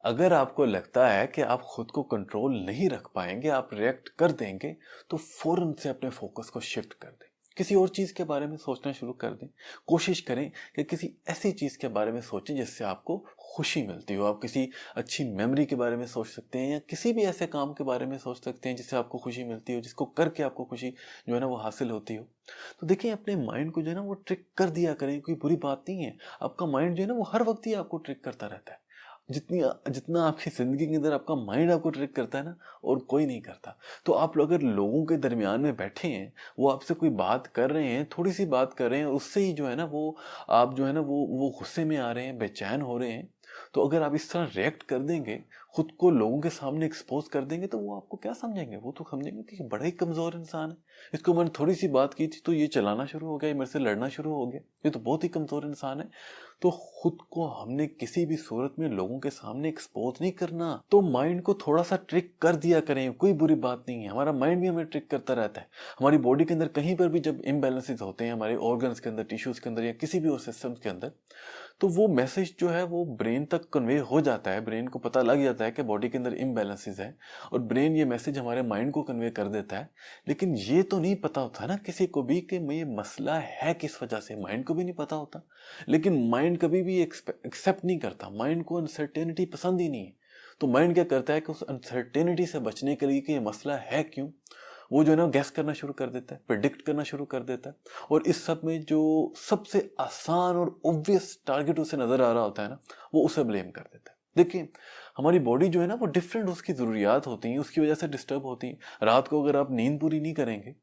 اگر آپ کو لگتا ہے کہ آپ خود کو کنٹرول نہیں رکھ پائیں گے، آپ ریئیکٹ کر دیں گے، تو فوراً سے اپنے فوکس کو شفٹ کر دیں، کسی اور چیز کے بارے میں سوچنا شروع کر دیں۔ کوشش کریں کہ کسی ایسی چیز کے بارے میں سوچیں جس سے آپ کو خوشی ملتی ہو۔ آپ کسی اچھی میموری کے بارے میں سوچ سکتے ہیں، یا کسی بھی ایسے کام کے بارے میں سوچ سکتے ہیں جس سے آپ کو خوشی ملتی ہو، جس کو کر کے آپ کو خوشی جو ہے نا وہ حاصل ہوتی ہو۔ تو دیکھیں، اپنے مائنڈ کو جو ہے نا وہ ٹرک کر دیا کریں، کوئی بری بات نہیں ہے۔ آپ کا مائنڈ جو ہے نا وہ ہر وقت ہی آپ کو ٹرک کرتا رہتا ہے۔ جتنا آپ کی زندگی کے اندر آپ کا مائنڈ آپ کو ٹرک کرتا ہے نا، اور کوئی نہیں کرتا۔ تو آپ اگر لوگوں کے درمیان میں بیٹھے ہیں، وہ آپ سے کوئی بات کر رہے ہیں، تھوڑی سی بات کر رہے ہیں، اس سے ہی جو ہے نا وہ آپ جو ہے نا وہ غصے میں آ رہے ہیں، بے چین ہو رہے ہیں، تو اگر آپ اس طرح ریئیکٹ کر دیں گے، خود کو لوگوں کے سامنے ایکسپوز کر دیں گے، تو وہ آپ کو کیا سمجھیں گے؟ وہ تو سمجھیں گے کہ یہ بڑا ہی کمزور انسان ہے، اس کو میں نے تھوڑی سی بات کی تھی تو یہ چلانا شروع ہو گیا، یہ میرے سے لڑنا شروع ہو گیا، یہ تو بہت ہی کمزور انسان ہے۔ تو خود کو ہم نے کسی بھی صورت میں لوگوں کے سامنے ایکسپوز نہیں کرنا۔ تو مائنڈ کو تھوڑا سا ٹرک کر دیا کریں، کوئی بری بات نہیں ہے۔ ہمارا مائنڈ بھی ہمیں ٹرک کرتا رہتا ہے۔ ہماری باڈی کے اندر کہیں پر بھی جب امبیلنسز ہوتے ہیں، ہمارے آرگنز کے اندر، ٹیشوز کے اندر، یا کسی بھی اور سسٹمز کے اندر، تو وہ میسج جو ہے وہ برین تک کنوے ہو جاتا ہے۔ برین کو پتہ لگ جاتا ہے کہ باڈی کے اندر امبیلنسز ہیں، اور برین یہ میسج ہمارے مائنڈ کو کنوے کر دیتا ہے۔ لیکن یہ تو نہیں پتہ ہوتا نا کسی کو بھی کہ یہ مسئلہ ہے کس وجہ سے، مائنڈ کو بھی نہیں پتہ ہوتا۔ لیکن مائنڈ کبھی بھی ایکسیپٹ نہیں کرتا، مائنڈ کو انسرٹینٹی پسند ہی نہیں ہے۔ تو مائنڈ کیا کرتا ہے کہ اس انسرٹینٹی سے بچنے کے لیے کہ یہ مسئلہ ہے کیوں، وہ جو ہے نا گیس کرنا شروع کر دیتا ہے، پریڈکٹ کرنا شروع کر دیتا ہے، اور اس سب میں جو سب سے آسان اور اوبویس ٹارگٹ اسے نظر آ رہا ہوتا ہے نا، وہ اسے بلیم کر دیتا ہے۔ دیکھیں، ہماری باڈی جو ہے نا وہ ڈفرینٹ اس کی ضروریات ہوتی ہیں، اس کی وجہ سے ڈسٹرب ہوتی ہیں۔ رات کو اگر آپ نیند پوری نہیں کریں گے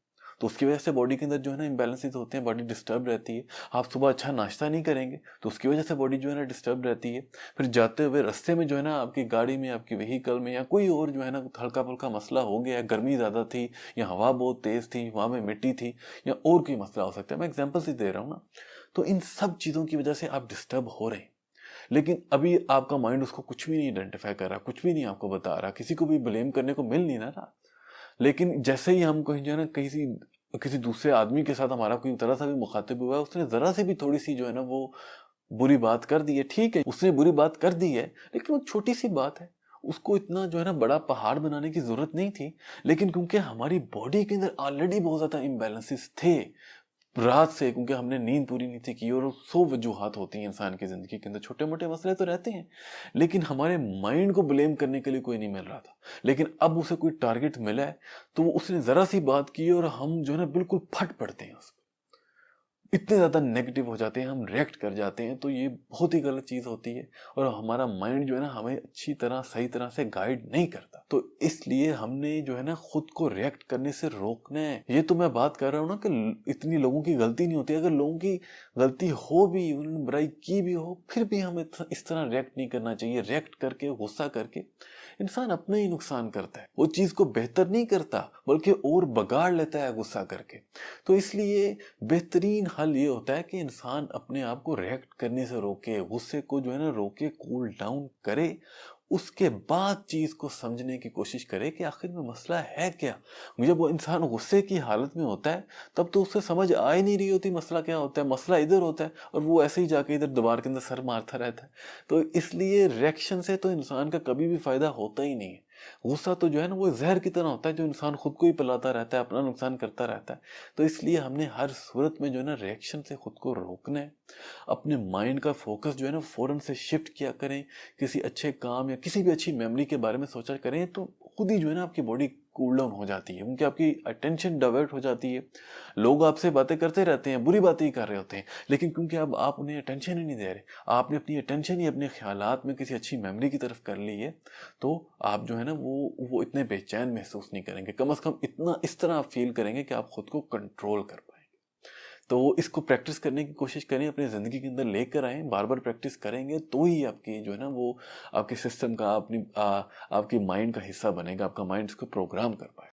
تو اس کی وجہ سے باڈی کے اندر جو ہے نا امبیلنسز ہوتے ہیں، باڈی ڈسٹرب رہتی ہے۔ آپ صبح اچھا ناشتہ نہیں کریں گے تو اس کی وجہ سے باڈی جو ہے نا ڈسٹرب رہتی ہے۔ پھر جاتے ہوئے رستے میں جو ہے نا آپ کی گاڑی میں، آپ کی وہیکل میں، یا کوئی اور جو ہے نا ہلکا پھلکا مسئلہ ہو گیا، گرمی زیادہ تھی، یا ہوا بہت تیز تھی، وہاں میں مٹی تھی، یا اور کوئی مسئلہ ہو سکتا ہے، میں ایگزامپل ہی دے رہا ہوں نا۔ تو ان سب چیزوں کی وجہ سے آپ ڈسٹرب ہو رہے ہیں، لیکن ابھی آپ کا مائنڈ اس کو کچھ بھی نہیں آئیڈینٹیفائی کر رہا، کچھ بھی نہیں آپ کو بتا رہا، کسی کو بھی بلیم کرنے کو مل نہیں نہ رہا۔ لیکن جیسے ہی ہم کہیں جو ہے نا کسی دوسرے آدمی کے ساتھ ہمارا کوئی طرح سا بھی مخاطب ہوا ہے، اس نے ذرا سے بھی تھوڑی سی جو ہے نا وہ بری بات کر دی ہے، ٹھیک ہے اس نے بری بات کر دی ہے، لیکن وہ چھوٹی سی بات ہے، اس کو اتنا جو ہے نا بڑا پہاڑ بنانے کی ضرورت نہیں تھی۔ لیکن کیونکہ ہماری باڈی کے اندر آلریڈی بہت زیادہ امبیلنسز تھے رات سے، کیونکہ ہم نے نیند پوری نہیں تھی کی، اور 100 وجوہات ہوتی ہیں انسان کی زندگی کے اندر، چھوٹے موٹے مسئلے تو رہتے ہیں، لیکن ہمارے مائنڈ کو بلیم کرنے کے لیے کوئی نہیں مل رہا تھا۔ لیکن اب اسے کوئی ٹارگٹ ملا ہے تو وہ اس نے ذرا سی بات کی اور ہم جو ہے نا بالکل پھٹ پڑتے ہیں، اس کو اتنے زیادہ نیگیٹو ہو جاتے ہیں، ہم ریئیکٹ کر جاتے ہیں۔ تو یہ بہت ہی غلط چیز ہوتی ہے، اور ہمارا مائنڈ جو ہے نا ہمیں اچھی طرح صحیح طرح سے گائیڈ نہیں کرتا۔ تو اس لیے ہم نے جو ہے نا خود کو ریئیکٹ کرنے سے روکنا ہے۔ یہ تو میں بات کر رہا ہوں نا کہ اتنی لوگوں کی غلطی نہیں ہوتی، اگر لوگوں کی غلطی ہو بھی، انہوں نے برائی کی بھی ہو، پھر بھی ہمیں اس طرح ریئیکٹ نہیں کرنا چاہیے۔ ریئیکٹ کر کے، غصہ کر کے انسان اپنا ہی نقصان کرتا ہے، وہ چیز کو بہتر نہیں کرتا بلکہ اور بگاڑ لیتا ہے غصہ کر کے۔ تو اس لیے بہترین حل یہ ہوتا ہے کہ انسان اپنے آپ کو ریئیکٹ کرنے سے روکے، غصے کو جو ہے نا روکے، کول ڈاؤن کرے، اس کے بعد چیز کو سمجھنے کی کوشش کرے کہ آخر میں مسئلہ ہے کیا۔ جب وہ انسان غصے کی حالت میں ہوتا ہے تب تو اسے سمجھ آ ہی نہیں رہی ہوتی مسئلہ کیا ہوتا ہے، مسئلہ ادھر ہوتا ہے، اور وہ ایسے ہی جا کے ادھر دیوار کے اندر سر مارتا رہتا ہے۔ تو اس لیے ریئیکشن سے تو انسان کا کبھی بھی فائدہ ہوتا ہی نہیں ہے۔ غصہ تو جو ہے نا وہ زہر کی طرح ہوتا ہے، جو انسان خود کو ہی پلاتا رہتا ہے، اپنا نقصان کرتا رہتا ہے۔ تو اس لیے ہم نے ہر صورت میں جو ہے نا ریئیکشن سے خود کو روکنا ہے۔ اپنے مائنڈ کا فوکس جو ہے نا فوراً سے شفٹ کیا کریں، کسی اچھے کام یا کسی بھی اچھی میموری کے بارے میں سوچا کریں، تو خود ہی جو ہے نا آپ کی باڈی کول ڈاؤن ہو جاتی ہے، کیونکہ آپ کی اٹینشن ڈائیورٹ ہو جاتی ہے۔ لوگ آپ سے باتیں کرتے رہتے ہیں، بری باتیں ہی کر رہے ہوتے ہیں، لیکن کیونکہ اب آپ انہیں اٹینشن ہی نہیں دے رہے، آپ نے اپنی اٹینشن ہی اپنے خیالات میں کسی اچھی میموری کی طرف کر لی ہے، تو آپ جو ہے نا وہ اتنے بے چین محسوس نہیں کریں گے۔ کم از کم اتنا اس طرح آپ فیل کریں گے کہ آپ خود کو کنٹرول کر پائیں گے۔ تو اس کو پریکٹس کرنے کی کوشش کریں، اپنی زندگی کے اندر لے کر آئیں، بار بار پریکٹس کریں گے تو ہی آپ کی جو ہے نا وہ آپ کے سسٹم کا، آپ کی مائنڈ کا حصہ بنے گا، آپ کا مائنڈ اس کو پروگرام کر پائے گا۔